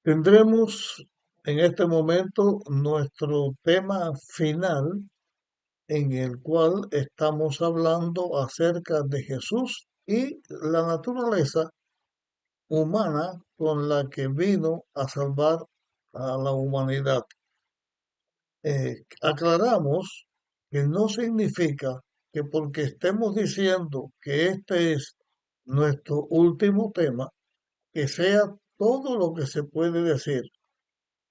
Tendremos en este momento nuestro tema final en el cual estamos hablando acerca de Jesús y la naturaleza humana con la que vino a salvar a la humanidad. Aclaramos que no significa que porque estemos diciendo que este es nuestro último tema, que sea todo lo que se puede decir,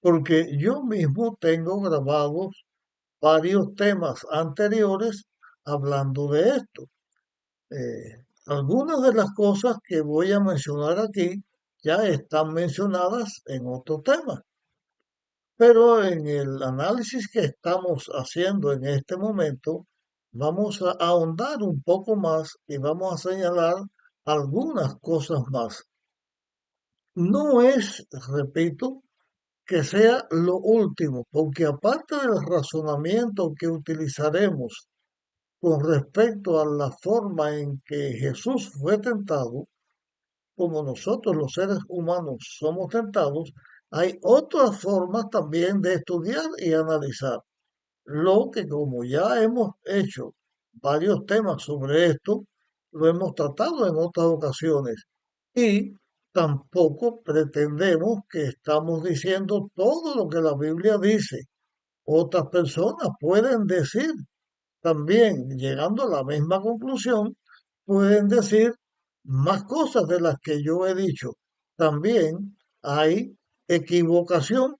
porque yo mismo tengo grabados varios temas anteriores hablando de esto. Algunas de las cosas que voy a mencionar aquí ya están mencionadas en otro tema, pero en el análisis que estamos haciendo en este momento, vamos a ahondar un poco más y vamos a señalar algunas cosas más. No es, repito, que sea lo último, porque aparte del razonamiento que utilizaremos con respecto a la forma en que Jesús fue tentado, como nosotros los seres humanos somos tentados, hay otras formas también de estudiar y analizar. Lo que como ya hemos hecho varios temas sobre esto, lo hemos tratado en otras ocasiones y tampoco pretendemos que estamos diciendo todo lo que la Biblia dice. Otras personas pueden decir también, llegando a la misma conclusión, pueden decir más cosas de las que yo he dicho. También hay equivocación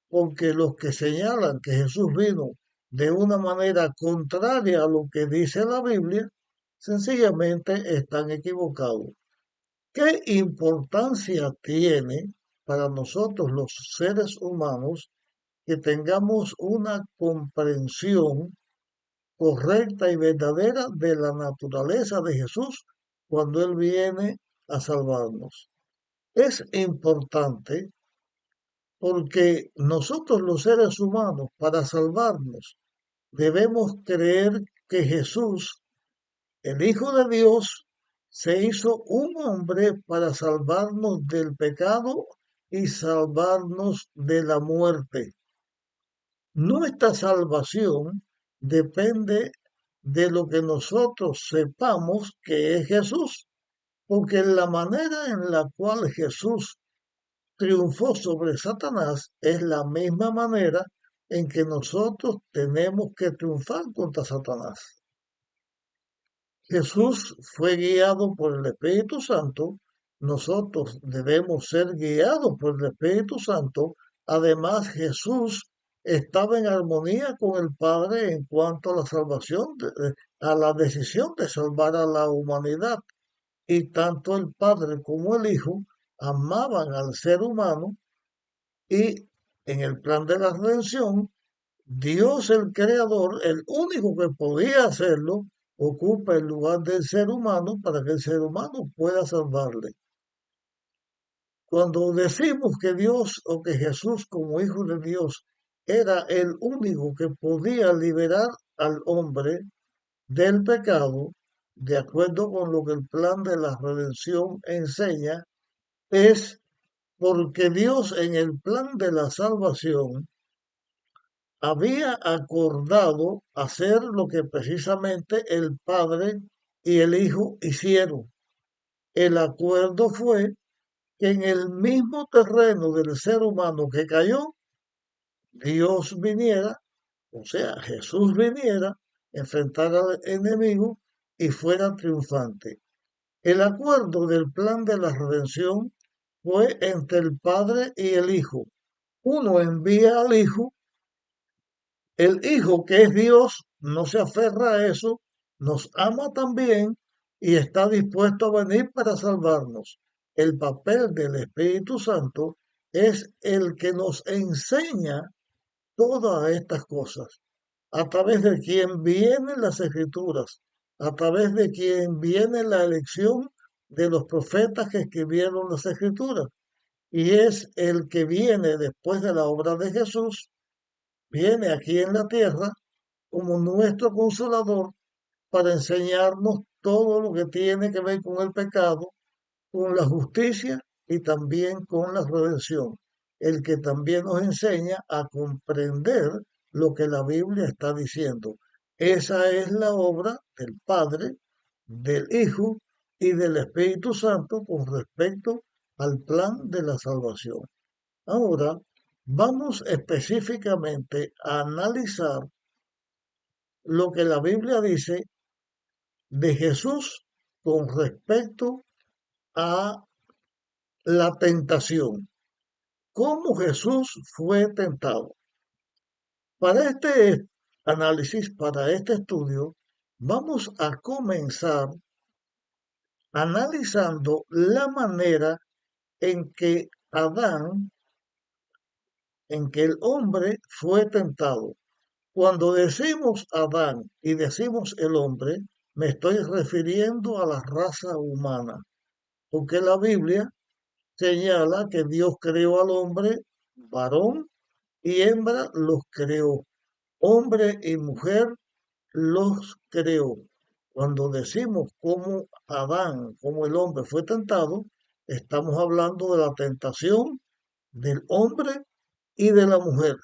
porque los que señalan que Jesús vino de una manera contraria a lo que dice la Biblia, sencillamente están equivocados. ¿Qué importancia tiene para nosotros los seres humanos que tengamos una comprensión correcta y verdadera de la naturaleza de Jesús cuando Él viene a salvarnos? Es importante porque nosotros los seres humanos, para salvarnos, debemos creer que Jesús, el Hijo de Dios, se hizo un hombre para salvarnos del pecado y salvarnos de la muerte. Nuestra salvación depende de lo que nosotros sepamos que es Jesús, porque la manera en la cual Jesús triunfó sobre Satanás es la misma manera en que nosotros tenemos que triunfar contra Satanás. Jesús fue guiado por el Espíritu Santo, nosotros debemos ser guiados por el Espíritu Santo. Además, Jesús estaba en armonía con el Padre en cuanto a la salvación, a la decisión de salvar a la humanidad. Y tanto el Padre como el Hijo amaban al ser humano y en el plan de la redención, Dios el Creador, el único que podía hacerlo, ocupa el lugar del ser humano para que el ser humano pueda salvarle. Cuando decimos que Dios o que Jesús como Hijo de Dios era el único que podía liberar al hombre del pecado, de acuerdo con lo que el plan de la redención enseña, es porque Dios en el plan de la salvación había acordado hacer lo que precisamente el Padre y el Hijo hicieron. El acuerdo fue que en el mismo terreno del ser humano que cayó, Dios viniera, o sea, Jesús viniera, enfrentar al enemigo y fuera triunfante. El acuerdo del plan de la redención fue entre el Padre y el Hijo. Uno envía al Hijo. El Hijo, que es Dios, no se aferra a eso, nos ama también y está dispuesto a venir para salvarnos. El papel del Espíritu Santo es el que nos enseña todas estas cosas, a través de quien vienen las escrituras, a través de quien viene la elección de los profetas que escribieron las escrituras. Y es el que viene después de la obra de Jesús, viene aquí en la tierra como nuestro consolador para enseñarnos todo lo que tiene que ver con el pecado, con la justicia y también con la redención. el que también nos enseña a comprender lo que la Biblia está diciendo. Esa es la obra del Padre, del Hijo y del Espíritu Santo con respecto al plan de la salvación. Ahora, vamos específicamente a analizar lo que la Biblia dice de Jesús con respecto a la tentación. ¿Cómo Jesús fue tentado? Para este análisis, para este estudio, vamos a comenzar analizando la manera en que Adán, en que el hombre fue tentado. Cuando decimos Adán y decimos el hombre, me estoy refiriendo a la raza humana, porque la Biblia señala que Dios creó al hombre, varón y hembra los creó, hombre y mujer los creó. Cuando decimos cómo Adán, como el hombre fue tentado, estamos hablando de la tentación del hombre y de la mujer,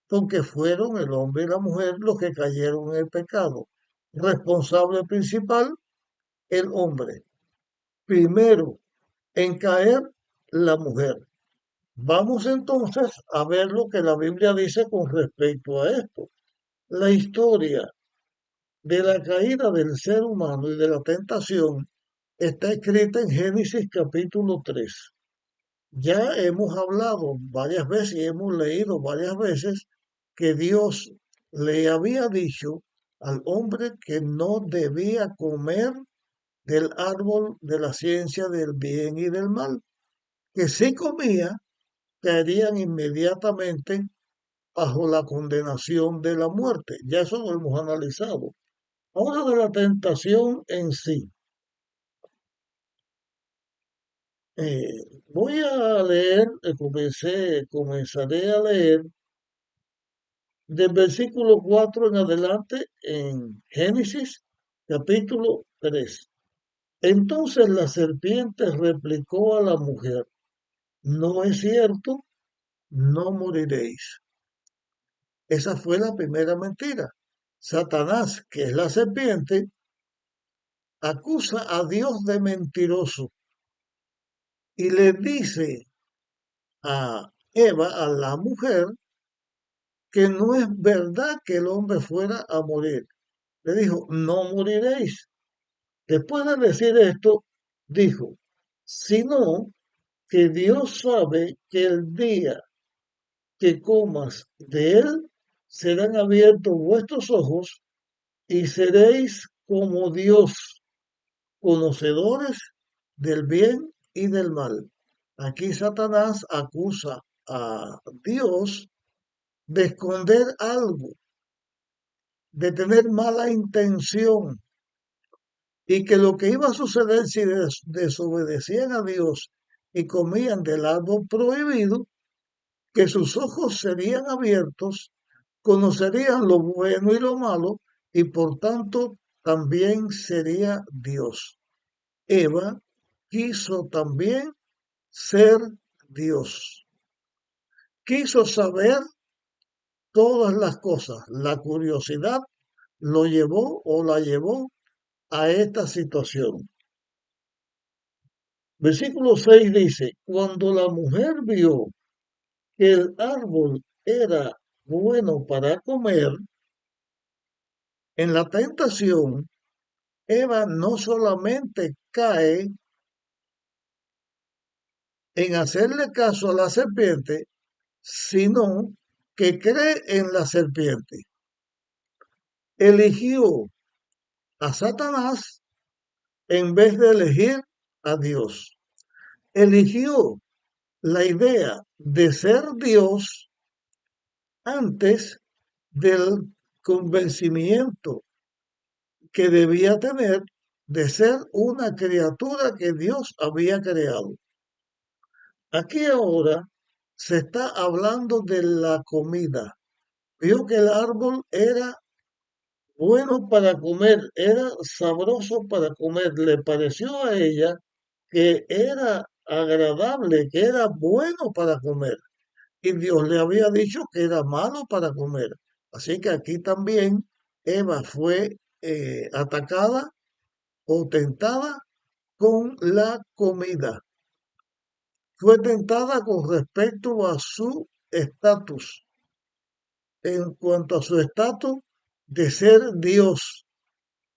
porque fueron el hombre y la mujer los que cayeron en el pecado. Responsable principal, el hombre. Primero en caer, la mujer. Vamos entonces a ver lo que la Biblia dice con respecto a esto. La historia de la caída del ser humano y de la tentación está escrita en Génesis capítulo 3. Ya hemos hablado varias veces y hemos leído varias veces que Dios le había dicho al hombre que no debía comer del árbol de la ciencia del bien y del mal, que si comía caerían inmediatamente bajo la condenación de la muerte. Ya eso lo hemos analizado. Ahora de la tentación en sí. Voy a leer, comenzaré a leer del versículo 4 en adelante en Génesis capítulo 3. Entonces la serpiente replicó a la mujer, no es cierto, no moriréis. Esa fue la primera mentira. Satanás, que es la serpiente, acusa a Dios de mentiroso y le dice a Eva, a la mujer, que no es verdad que el hombre fuera a morir. Le dijo, no moriréis. Después de decir esto, dijo, sino que Dios sabe que el día que comas de él, serán abiertos vuestros ojos y seréis como Dios, conocedores del bien y del mal. Aquí Satanás acusa a Dios de esconder algo, de tener mala intención y que lo que iba a suceder si desobedecían a Dios y comían del árbol prohibido, que sus ojos serían abiertos, conocerían lo bueno y lo malo y por tanto también sería Dios. Eva quiso también ser Dios. Quiso saber todas las cosas. La curiosidad lo llevó o la llevó a esta situación. Versículo 6 dice, cuando la mujer vio que el árbol era bueno para comer, en la tentación, Eva no solamente cae en hacerle caso a la serpiente, sino que cree en la serpiente. Eligió a Satanás en vez de elegir a Dios. Eligió la idea de ser Dios antes del convencimiento que debía tener de ser una criatura que Dios había creado. Aquí ahora se está hablando de la comida. Vio que el árbol era bueno para comer, era sabroso para comer. Le pareció a ella que era agradable, que era bueno para comer. y Dios le había dicho que era malo para comer. Así que aquí también Eva fue atacada o tentada con la comida. Fue tentada con respecto a su estatus, en cuanto a su estatus de ser Dios.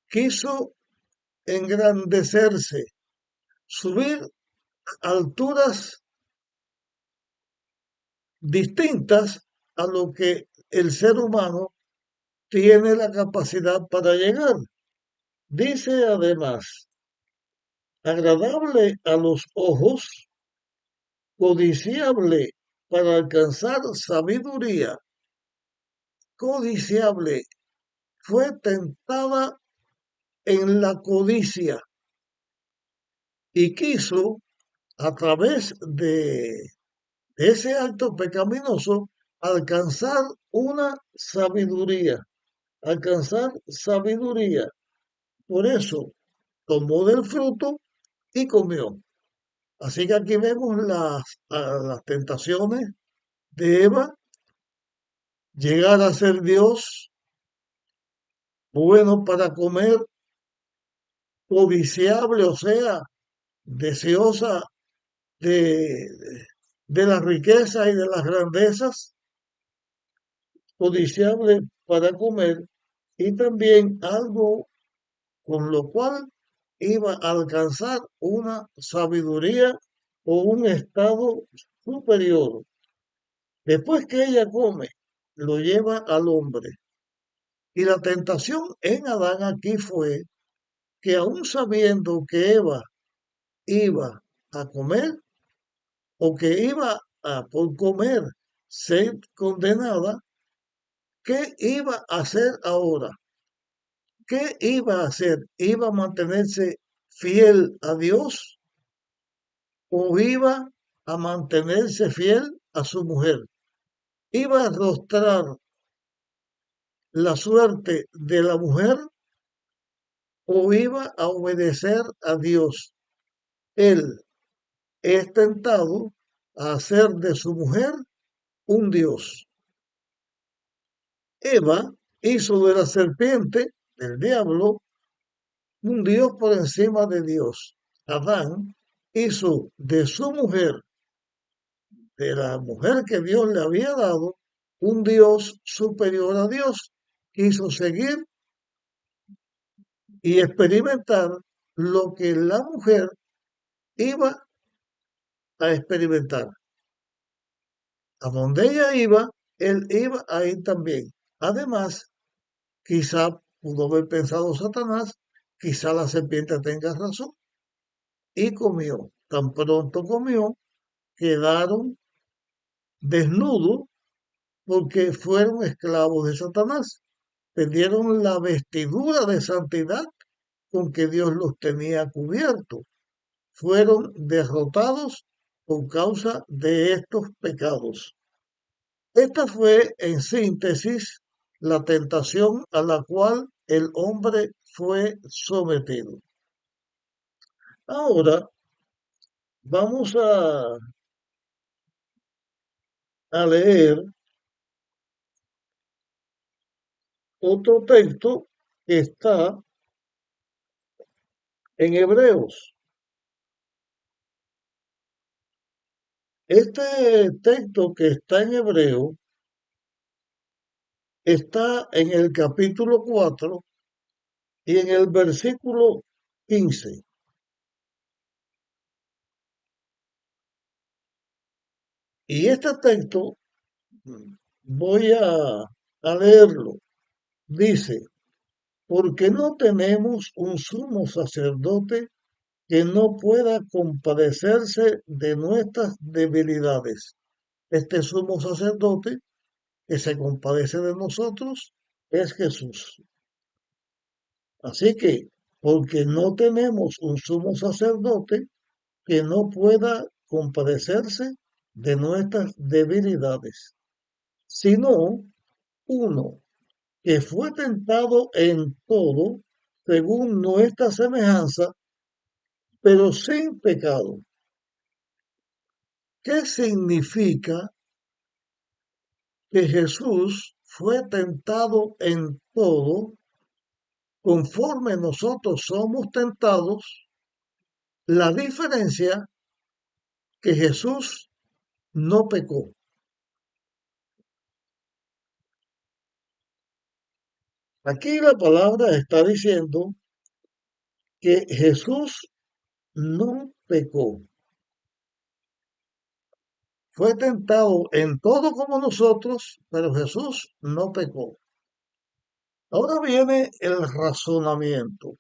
Quiso engrandecerse, subir a alturas distintas a lo que el ser humano tiene la capacidad para llegar. Dice además, agradable a los ojos, codiciable para alcanzar sabiduría, codiciable, fue tentada en la codicia y quiso, a través de ese acto pecaminoso, alcanzar una sabiduría, alcanzar sabiduría. Por eso tomó del fruto y comió. Así que aquí vemos las tentaciones de Eva, llegar a ser Dios, bueno para comer, codiciable, o sea, deseosa de, de la riqueza y de las grandezas, codiciable para comer, y también algo con lo cual iba a alcanzar una sabiduría o un estado superior. Después que ella come, lo lleva al hombre. Y la tentación en Adán aquí fue que aun sabiendo que Eva iba a comer o que iba a por comer ser condenada, ¿qué iba a hacer ahora? ¿Qué iba a hacer? ¿Iba a mantenerse fiel a Dios o iba a mantenerse fiel a su mujer? ¿Iba a arrostrar la suerte de la mujer o iba a obedecer a Dios? Él es tentado a hacer de su mujer un Dios. Eva hizo de la serpiente, del diablo, un Dios por encima de Dios. Adán hizo de su mujer, de la mujer que Dios le había dado, un Dios superior a Dios. Quiso seguir y experimentar lo que la mujer iba a experimentar. A donde ella iba, él iba a ir también. Además, quizá pudo haber pensado Satanás, quizá la serpiente tenga razón, y comió. Tan pronto comió, quedaron desnudos porque fueron esclavos de Satanás. Perdieron la vestidura de santidad con que Dios los tenía cubiertos. Fueron derrotados por causa de estos pecados. Esta fue, en síntesis, la tentación a la cual el hombre fue sometido. Ahora vamos a leer otro texto que está en Hebreos. Este texto que está en Hebreo está en el capítulo 4 y en el versículo 15. Y este texto voy a leerlo. Dice, porque no tenemos un sumo sacerdote que no pueda compadecerse de nuestras debilidades. Este sumo sacerdote que se compadece de nosotros es Jesús. Así que, porque no tenemos un sumo sacerdote que no pueda compadecerse de nuestras debilidades, sino uno que fue tentado en todo según nuestra semejanza, pero sin pecado. ¿Qué significa que Jesús fue tentado en todo, conforme nosotros somos tentados. La diferencia que Jesús no pecó. Aquí la palabra está diciendo que Jesús no pecó. Fue tentado en todo como nosotros, pero Jesús no pecó. Ahora viene el razonamiento.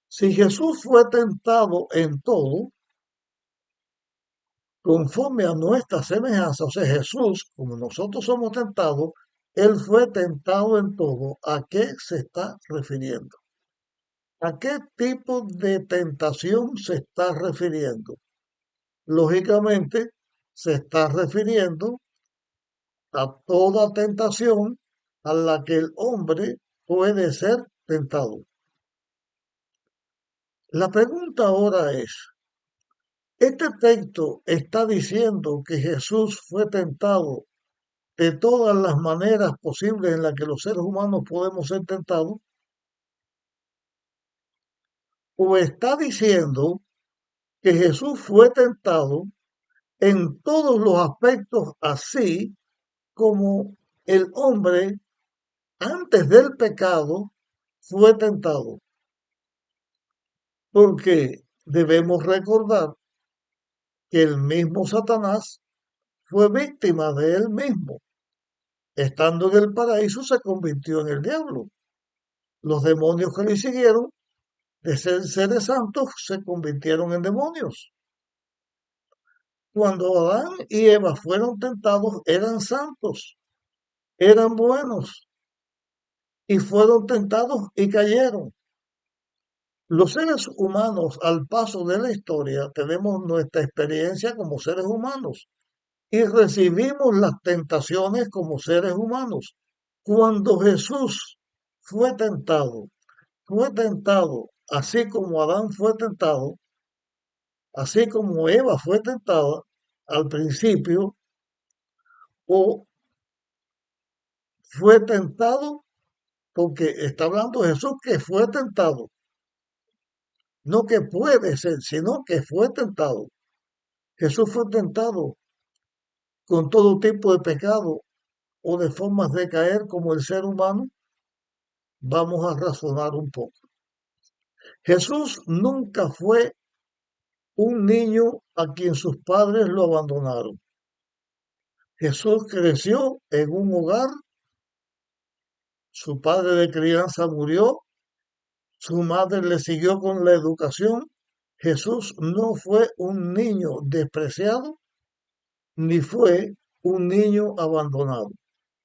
Si Jesús fue tentado en todo, conforme a nuestra semejanza, o sea, Jesús, como nosotros somos tentados, Él fue tentado en todo. ¿A qué se está refiriendo? ¿A qué tipo de tentación se está refiriendo? Lógicamente, se está refiriendo a toda tentación a la que el hombre puede ser tentado. La pregunta ahora es, ¿este texto está diciendo que Jesús fue tentado de todas las maneras posibles en las que los seres humanos podemos ser tentados? ¿O está diciendo que Jesús fue tentado en todos los aspectos así como el hombre antes del pecado fue tentado? Porque debemos recordar que el mismo Satanás fue víctima de él mismo. Estando en el paraíso se convirtió en el diablo. Los demonios que le siguieron, de ser seres santos, se convirtieron en demonios. Cuando Adán y Eva fueron tentados, eran santos, eran buenos, y fueron tentados y cayeron. Los seres humanos, al paso de la historia, tenemos nuestra experiencia como seres humanos y recibimos las tentaciones como seres humanos. Cuando Jesús fue tentado así como Adán fue tentado, así como Eva fue tentada al principio, o fue tentado, porque está hablando Jesús que fue tentado, no que puede ser, sino que fue tentado. Jesús fue tentado con todo tipo de pecado o de formas de caer como el ser humano. Vamos a razonar un poco. Jesús nunca fue un niño a quien sus padres lo abandonaron. Jesús creció en un hogar, su padre de crianza murió, su madre le siguió con la educación. Jesús no fue un niño despreciado, ni fue un niño abandonado.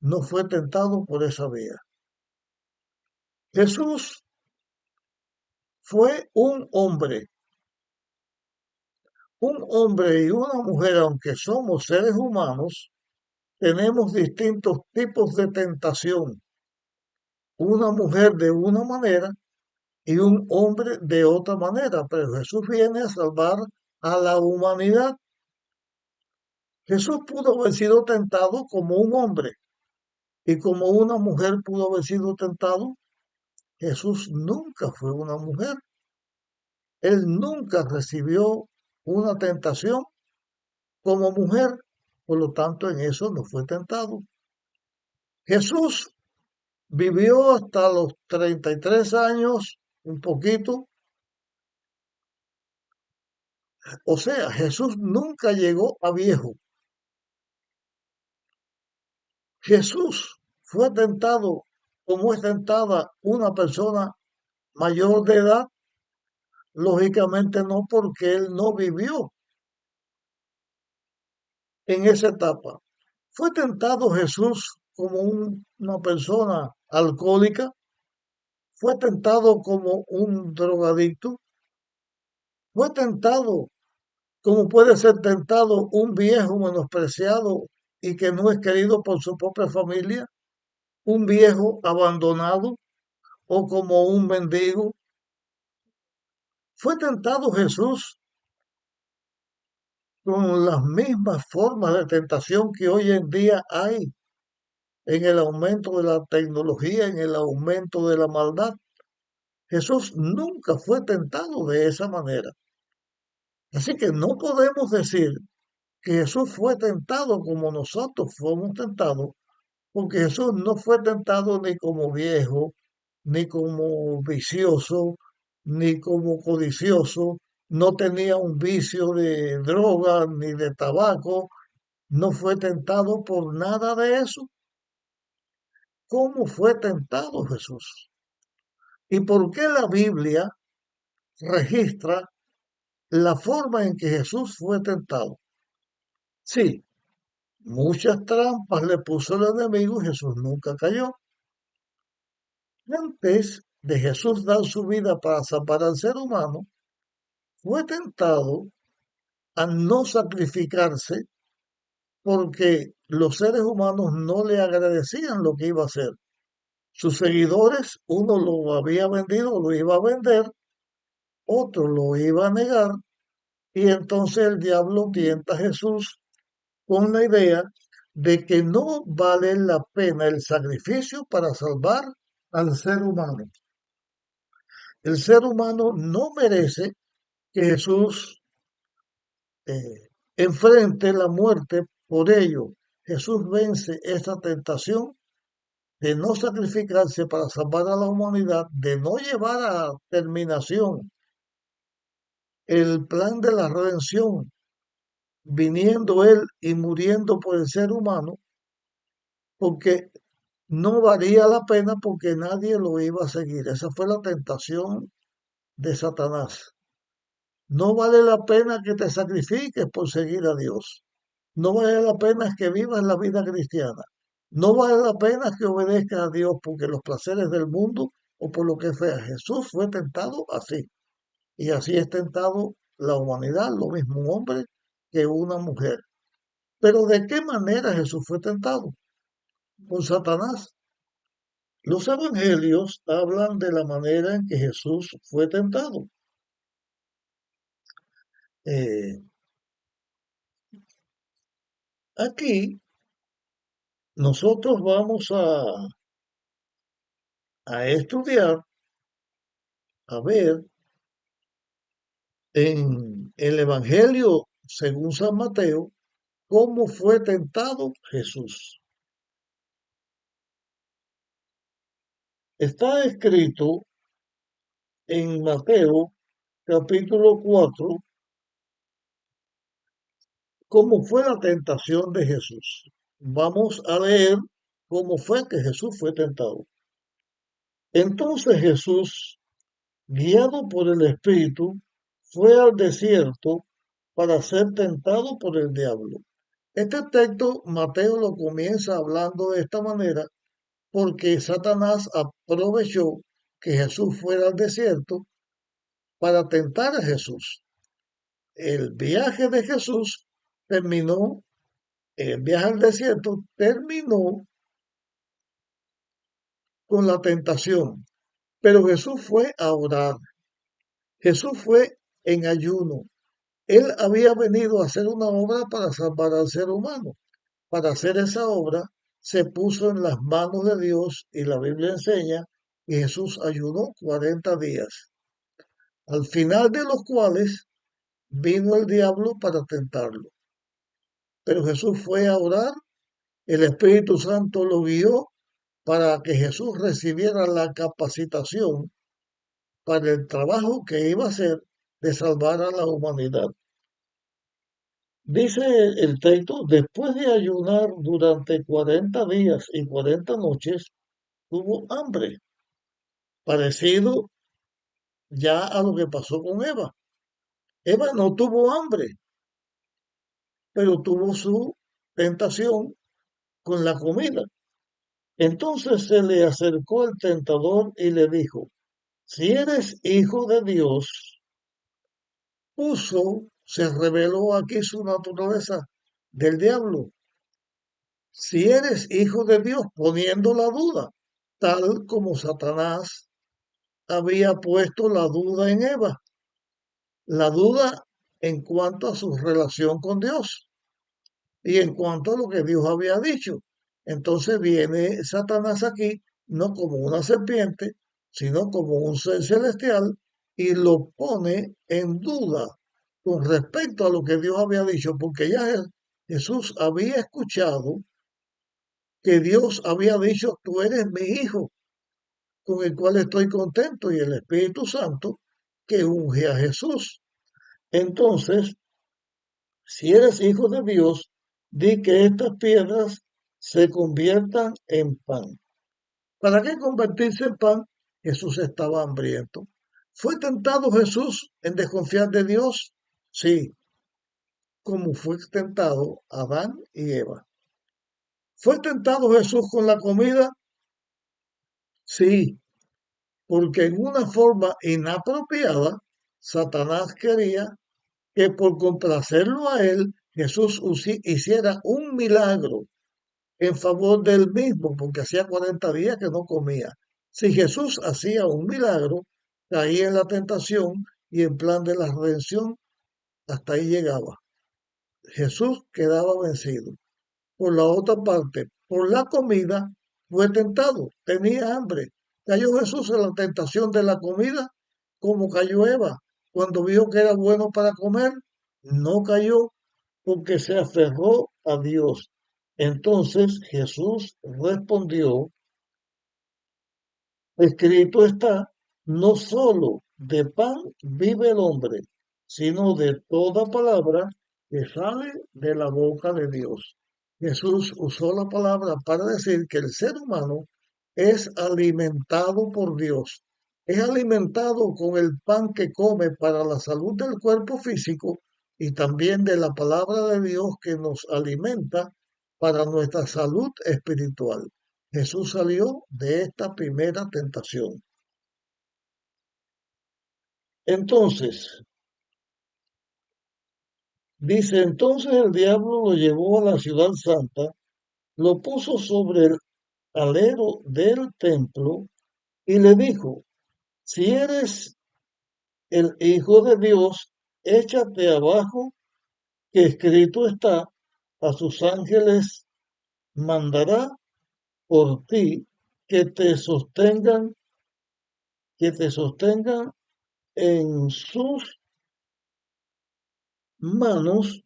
No fue tentado por esa vía. Jesús fue un hombre y una mujer, aunque somos seres humanos, tenemos distintos tipos de tentación. Una mujer de una manera y un hombre de otra manera, pero Jesús viene a salvar a la humanidad. Jesús pudo haber sido tentado como un hombre y como una mujer pudo haber sido tentado. Jesús nunca fue una mujer. Él nunca recibió una tentación como mujer, por lo tanto en eso no fue tentado. Jesús vivió hasta los 33 años, un poquito. O sea, Jesús nunca llegó a viejo. Jesús fue tentado como es tentada una persona mayor de edad. Lógicamente no, porque él no vivió en esa etapa. Fue tentado Jesús como una persona alcohólica, fue tentado como un drogadicto, fue tentado como puede ser tentado un viejo menospreciado y que no es querido por su propia familia, un viejo abandonado o como un mendigo. Fue tentado Jesús con las mismas formas de tentación que hoy en día hay en el aumento de la tecnología, en el aumento de la maldad. Jesús nunca fue tentado de esa manera. Así que no podemos decir que Jesús fue tentado como nosotros fuimos tentados, porque Jesús no fue tentado ni como viejo, ni como vicioso, ni como codicioso, no tenía un vicio de droga ni de tabaco, no fue tentado por nada de eso. ¿Cómo fue tentado Jesús? ¿Y por qué la Biblia registra la forma en que Jesús fue tentado? Sí, muchas trampas le puso el enemigo y Jesús nunca cayó. Antes de Jesús dar su vida para salvar al ser humano, fue tentado a no sacrificarse porque los seres humanos no le agradecían lo que iba a hacer. Sus seguidores, uno lo había vendido, lo iba a vender, otro lo iba a negar, y entonces el diablo tienta a Jesús con la idea de que no vale la pena el sacrificio para salvar al ser humano. El ser humano no merece que Jesús enfrente la muerte por ello. Jesús vence esta tentación de no sacrificarse para salvar a la humanidad, de no llevar a terminación el plan de la redención, viniendo Él y muriendo por el ser humano, porque no valía la pena porque nadie lo iba a seguir. Esa fue la tentación de Satanás. No vale la pena que te sacrifiques por seguir a Dios. No vale la pena que vivas la vida cristiana. No vale la pena que obedezcas a Dios porque los placeres del mundo o por lo que sea. Jesús fue tentado así. Y así es tentado la humanidad, lo mismo un hombre que una mujer. Pero ¿de qué manera Jesús fue tentado? Por Satanás. Los evangelios hablan de la manera en que Jesús fue tentado. Eh, Aquí nosotros vamos a estudiar, a ver en el Evangelio según San Mateo cómo fue tentado Jesús. Está escrito en Mateo capítulo 4 cómo fue la tentación de Jesús. Vamos a leer cómo fue que Jesús fue tentado. Entonces Jesús, guiado por el Espíritu, fue al desierto para ser tentado por el diablo. Este texto Mateo lo comienza hablando de esta manera porque Satanás aprovechó que Jesús fuera al desierto para tentar a Jesús. El viaje de Jesús terminó, el viaje al desierto terminó con la tentación, pero Jesús fue a orar. Jesús fue en ayuno. Él había venido a hacer una obra para salvar al ser humano. Para hacer esa obra se puso en las manos de Dios y la Biblia enseña que Jesús ayunó 40 días, al final de los cuales vino el diablo para tentarlo. Pero Jesús fue a orar, el Espíritu Santo lo guió para que Jesús recibiera la capacitación para el trabajo que iba a hacer de salvar a la humanidad. Dice el texto, después de ayunar durante 40 días y 40 noches, tuvo hambre, parecido ya a lo que pasó con Eva. Eva no tuvo hambre, pero tuvo su tentación con la comida. Entonces se le acercó el tentador y le dijo, si eres hijo de Dios, se reveló aquí su naturaleza del diablo. Si eres hijo de Dios, poniendo la duda, tal como Satanás había puesto la duda en Eva. La duda en cuanto a su relación con Dios y en cuanto a lo que Dios había dicho. Entonces viene Satanás aquí, no como una serpiente, sino como un ser celestial, y lo pone en duda con respecto a lo que Dios había dicho, porque ya Jesús había escuchado que Dios había dicho, tú eres mi hijo, con el cual estoy contento, y el Espíritu Santo que unge a Jesús. Entonces, si eres hijo de Dios, di que estas piedras se conviertan en pan. ¿Para qué convertirse en pan? Jesús estaba hambriento. ¿Fue tentado Jesús en desconfiar de Dios? Sí, como fue tentado Adán y Eva. ¿Fue tentado Jesús con la comida? Sí, porque en una forma inapropiada, Satanás quería que por complacerlo a él, Jesús hiciera un milagro en favor del mismo, porque hacía 40 días que no comía. Si Jesús hacía un milagro, caía en la tentación y en plan de la redención, hasta ahí llegaba. Jesús quedaba vencido. Por la otra parte, por la comida, fue tentado, tenía hambre. ¿Cayó Jesús en la tentación de la comida? Como cayó Eva cuando vio que era bueno para comer. No cayó porque se aferró a Dios. Entonces Jesús respondió, escrito está, no solo de pan vive el hombre, sino de toda palabra que sale de la boca de Dios. Jesús usó la palabra para decir que el ser humano es alimentado por Dios, es alimentado con el pan que come para la salud del cuerpo físico y también de la palabra de Dios que nos alimenta para nuestra salud espiritual. Jesús salió de esta primera tentación. Entonces, dice, entonces el diablo lo llevó a la ciudad santa, lo puso sobre el alero del templo y le dijo, si eres el Hijo de Dios, échate abajo, que escrito está, a sus ángeles mandará por ti que te sostengan en sus manos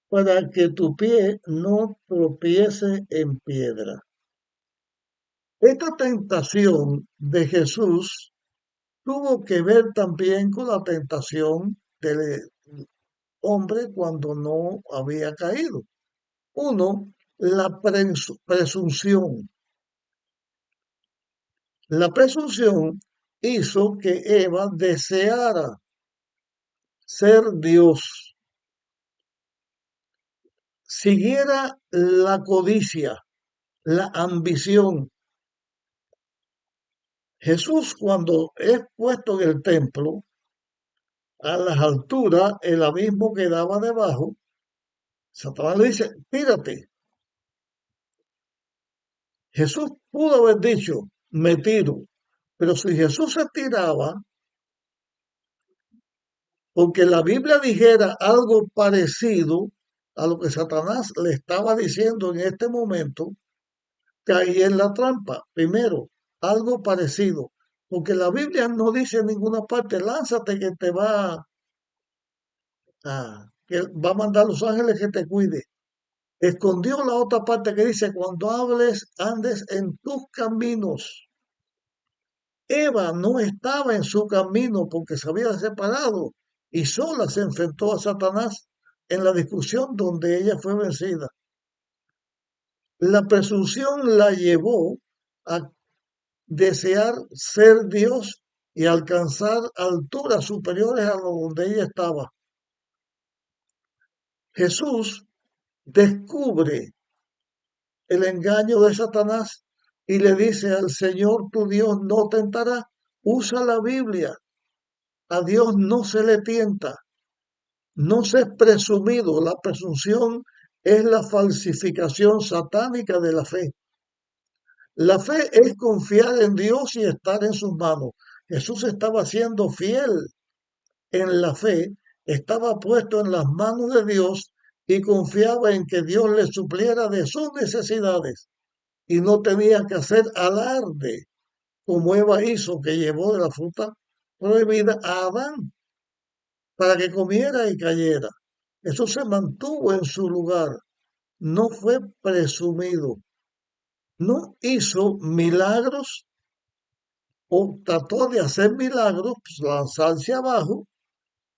para que tu pie no tropiece en piedra. Esta tentación de Jesús tuvo que ver también con la tentación del hombre cuando no había caído. Uno, la presunción. La presunción hizo que Eva deseara ser Dios, siguiera la codicia, la ambición. Jesús, cuando es puesto en el templo, a las alturas, el abismo quedaba debajo, Satanás le dice, tírate. Jesús pudo haber dicho, me tiro, pero si Jesús se tiraba, porque la Biblia dijera algo parecido a lo que Satanás le estaba diciendo en este momento, caí en la trampa. Primero, algo parecido, porque la Biblia no dice en ninguna parte, lánzate que te que va a mandar los ángeles que te cuide. Escondió la otra parte que dice, cuando hables, andes en tus caminos. Eva no estaba en su camino porque se había separado y sola se enfrentó a Satanás en la discusión donde ella fue vencida. La presunción la llevó a desear ser Dios y alcanzar alturas superiores a donde ella estaba. Jesús descubre el engaño de Satanás y le dice al Señor tu Dios no tentará. Usa la Biblia. A Dios no se le tienta. No seas presumido. La presunción es la falsificación satánica de la fe. La fe es confiar en Dios y estar en sus manos. Jesús estaba siendo fiel en la fe estaba puesto en las manos de Dios y confiaba en que Dios le supliera de sus necesidades y no tenía que hacer alarde como Eva hizo, que llevó de la fruta prohibida a Adán para que comiera y cayera. Eso se mantuvo en su lugar, no fue presumido, no hizo milagros o trató de hacer milagros, pues, lanzarse abajo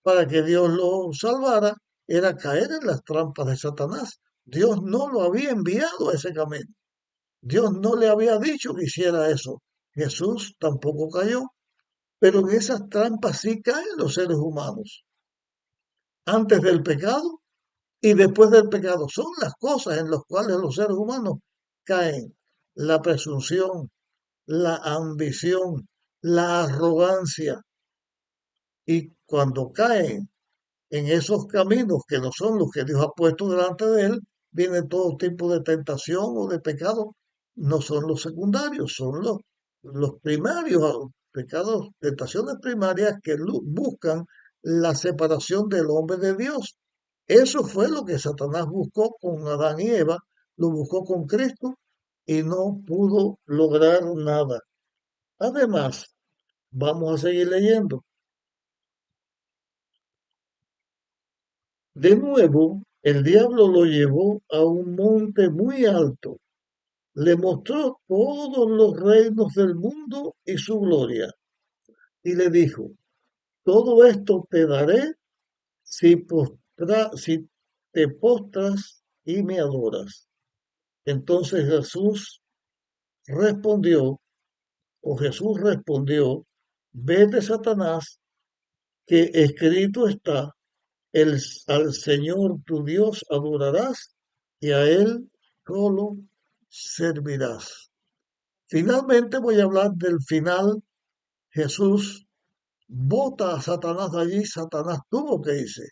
para que Dios lo salvara, era caer en las trampas de Satanás. Dios no lo había enviado a ese camino. Dios no le había dicho que hiciera eso. Jesús tampoco cayó, pero en esas trampas sí caen los seres humanos. Antes del pecado y después del pecado. Son las cosas en las cuales los seres humanos caen. La presunción, la ambición, la arrogancia. Y cuando caen en esos caminos que no son los que Dios ha puesto delante de él, viene todo tipo de tentación o de pecado. No son los secundarios, son los primarios pecados, tentaciones primarias que buscan la separación del hombre de Dios. Eso fue lo que Satanás buscó con Adán y Eva, lo buscó con Cristo y no pudo lograr nada. Además, vamos a seguir leyendo. De nuevo, el diablo lo llevó a un monte muy alto, le mostró todos los reinos del mundo y su gloria, y le dijo, todo esto te daré si te postras y me adoras. Entonces Jesús respondió, vete, Satanás, que escrito está, al Señor tu Dios adorarás y a Él solo servirás. Finalmente voy a hablar del final. Jesús bota a Satanás de allí. Satanás tuvo que irse.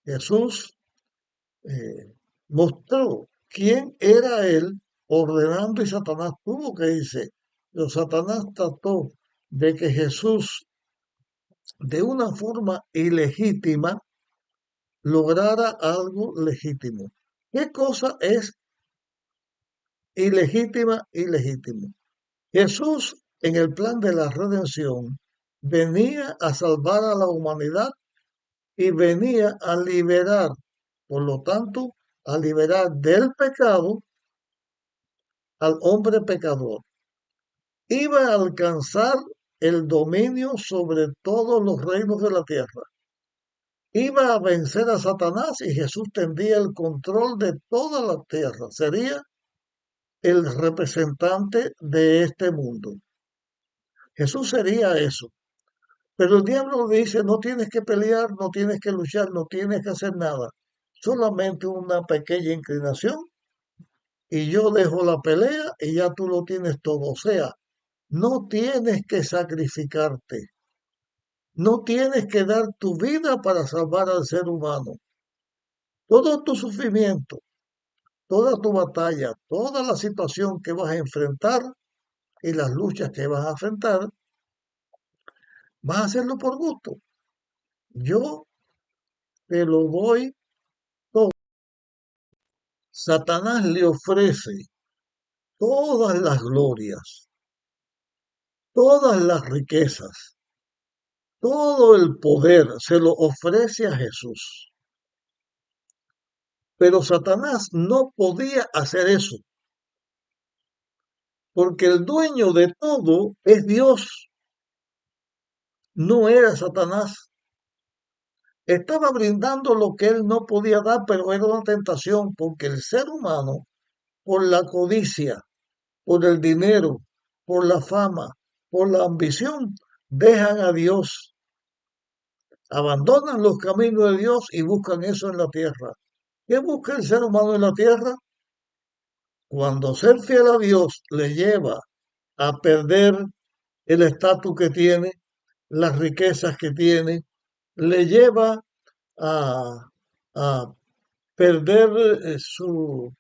Jesús mostró quién era Él ordenando y Satanás tuvo que irse. Pero Satanás trató de que Jesús, de una forma ilegítima, lograra algo legítimo. ¿Qué cosa es ilegítima y legítimo? Jesús, en el plan de la redención, venía a salvar a la humanidad y venía a liberar, por lo tanto, a liberar del pecado al hombre pecador. Iba a alcanzar el dominio sobre todos los reinos de la tierra. Iba a vencer a Satanás y Jesús tendría el control de toda la tierra. Sería el representante de este mundo. Jesús sería eso. Pero el diablo dice, no tienes que pelear, no tienes que luchar, no tienes que hacer nada. Solamente una pequeña inclinación y yo dejo la pelea y ya tú lo tienes todo. O sea, no tienes que sacrificarte. No tienes que dar tu vida para salvar al ser humano. Todo tu sufrimiento, toda tu batalla, toda la situación que vas a enfrentar y las luchas que vas a enfrentar, vas a hacerlo por gusto. Yo te lo doy todo. Satanás le ofrece todas las glorias, todas las riquezas, todo el poder, se lo ofrece a Jesús. Pero Satanás no podía hacer eso, porque el dueño de todo es Dios, no era Satanás. Estaba brindando lo que él no podía dar, pero era una tentación, porque el ser humano, por la codicia, por el dinero, por la fama, por la ambición, dejan a Dios, abandonan los caminos de Dios y buscan eso en la tierra. ¿Qué busca el ser humano en la tierra? Cuando ser fiel a Dios le lleva a perder el estatus que tiene, las riquezas que tiene, le lleva a, a perder su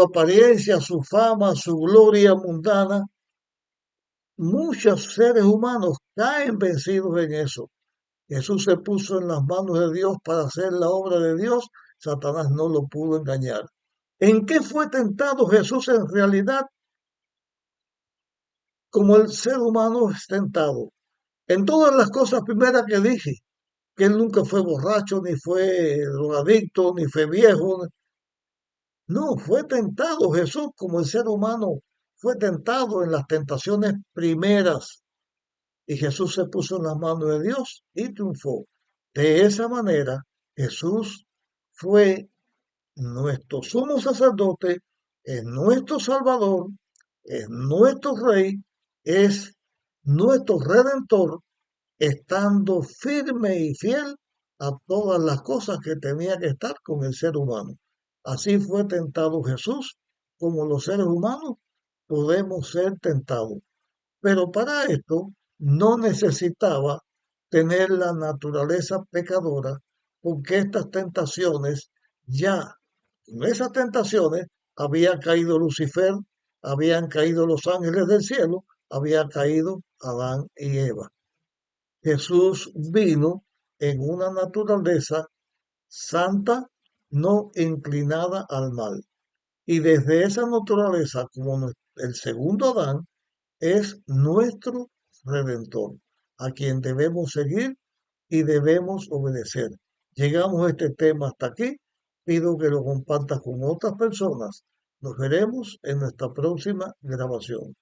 apariencia, su fama, su gloria mundana. Muchos seres humanos caen vencidos en eso. Jesús se puso en las manos de Dios para hacer la obra de Dios. Satanás no lo pudo engañar. ¿En qué fue tentado Jesús en realidad? Como el ser humano es tentado. En todas las cosas primeras que dije, que él nunca fue borracho, ni fue drogadicto, ni fue viejo. No, fue tentado Jesús como el ser humano. Fue tentado en las tentaciones primeras. Y Jesús se puso en las manos de Dios y triunfó. De esa manera, Jesús fue nuestro sumo sacerdote, es nuestro Salvador, es nuestro Rey, es nuestro Redentor, estando firme y fiel a todas las cosas que tenía que estar con el ser humano. Así fue tentado Jesús, como los seres humanos podemos ser tentados. Pero para esto no necesitaba tener la naturaleza pecadora, porque estas tentaciones ya, en esas tentaciones había caído Lucifer, habían caído los ángeles del cielo, había caído Adán y Eva. Jesús vino en una naturaleza santa, no inclinada al mal. Y desde esa naturaleza, como el segundo Adán, es nuestro redentor, a quien debemos seguir y debemos obedecer. Llegamos a este tema hasta aquí. Pido que lo compartas con otras personas. Nos veremos en nuestra próxima grabación.